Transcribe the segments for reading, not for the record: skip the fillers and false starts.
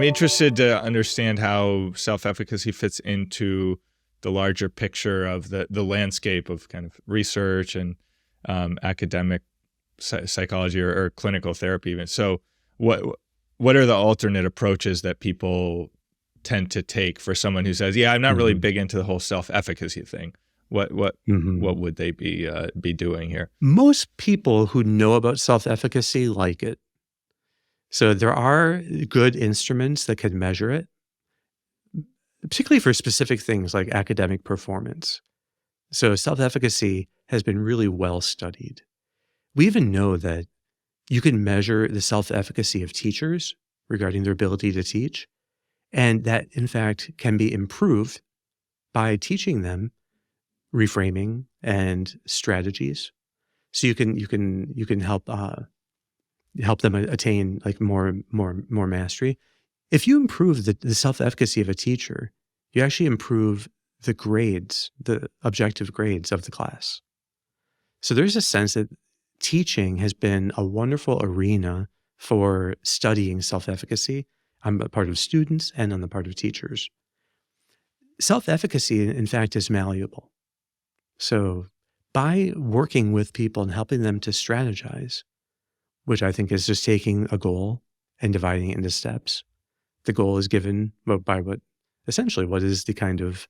I'm interested to understand how self-efficacy fits into the larger picture of the landscape of kind of research and academic psychology or clinical therapy even. So what are the alternate approaches that people tend to take for someone who says, yeah, I'm not really big into the whole self-efficacy thing? What would they be doing here? Most people who know about self-efficacy like it. So there are good instruments that can measure it, particularly for specific things like academic performance. So self-efficacy has been really well studied. We even know that you can measure the self-efficacy of teachers regarding their ability to teach, and that in fact can be improved by teaching them reframing and strategies. So you can help them attain like more mastery. If you improve the self-efficacy of a teacher, you actually improve the grades, the objective grades of the class. So there's a sense that teaching has been a wonderful arena for studying self-efficacy on the part of students and on the part of teachers. Self-efficacy, in fact, is malleable. So by working with people and helping them to strategize, which I think is just taking a goal and dividing it into steps, the goal is given by what is the kind of,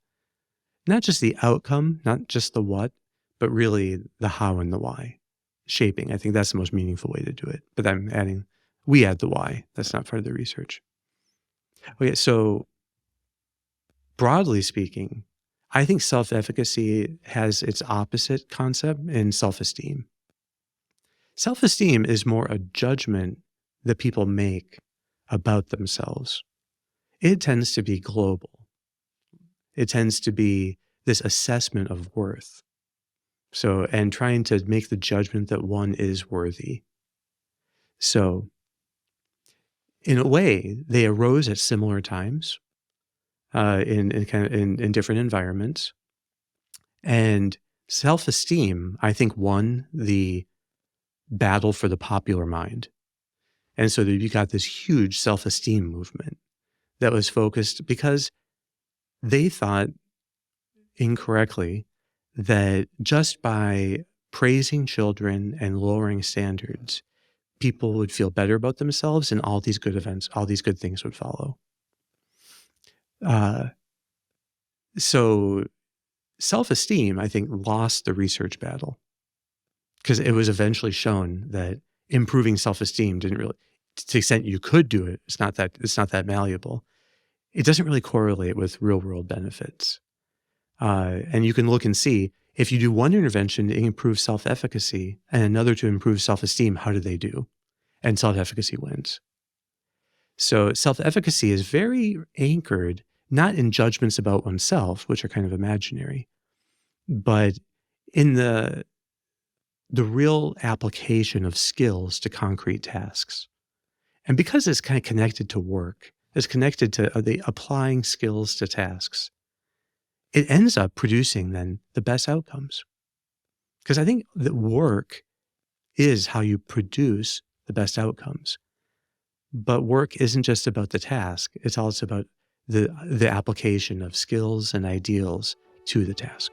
not just the outcome, not just the what, but really the how and the why. Shaping, I think that's the most meaningful way to do it. But we add the why. That's not part of the research. Okay, so broadly speaking, I think self-efficacy has its opposite concept in self-esteem. Self-esteem is more a judgment that people make about themselves. It tends to be global. It tends to be this assessment of worth. So, and trying to make the judgment that one is worthy. So, in a way, they arose at similar times in different environments. And self-esteem, I think, won the battle for the popular mind. And so you got this huge self-esteem movement that was focused because they thought incorrectly that just by praising children and lowering standards, people would feel better about themselves and all these good events, all these good things would follow. So self-esteem, I think, lost the research battle because it was eventually shown that improving self-esteem didn't really, to the extent you could do it, it's not that malleable. It doesn't really correlate with real-world benefits. And you can look and see, if you do one intervention to improve self-efficacy and another to improve self-esteem, how do they do? And self-efficacy wins. So self-efficacy is very anchored, not in judgments about oneself, which are kind of imaginary, but in the real application of skills to concrete tasks. And because it's kind of connected to work, it's connected to the applying skills to tasks, it ends up producing then the best outcomes. Because I think that work is how you produce the best outcomes. But work isn't just about the task. It's also about the application of skills and ideals to the task.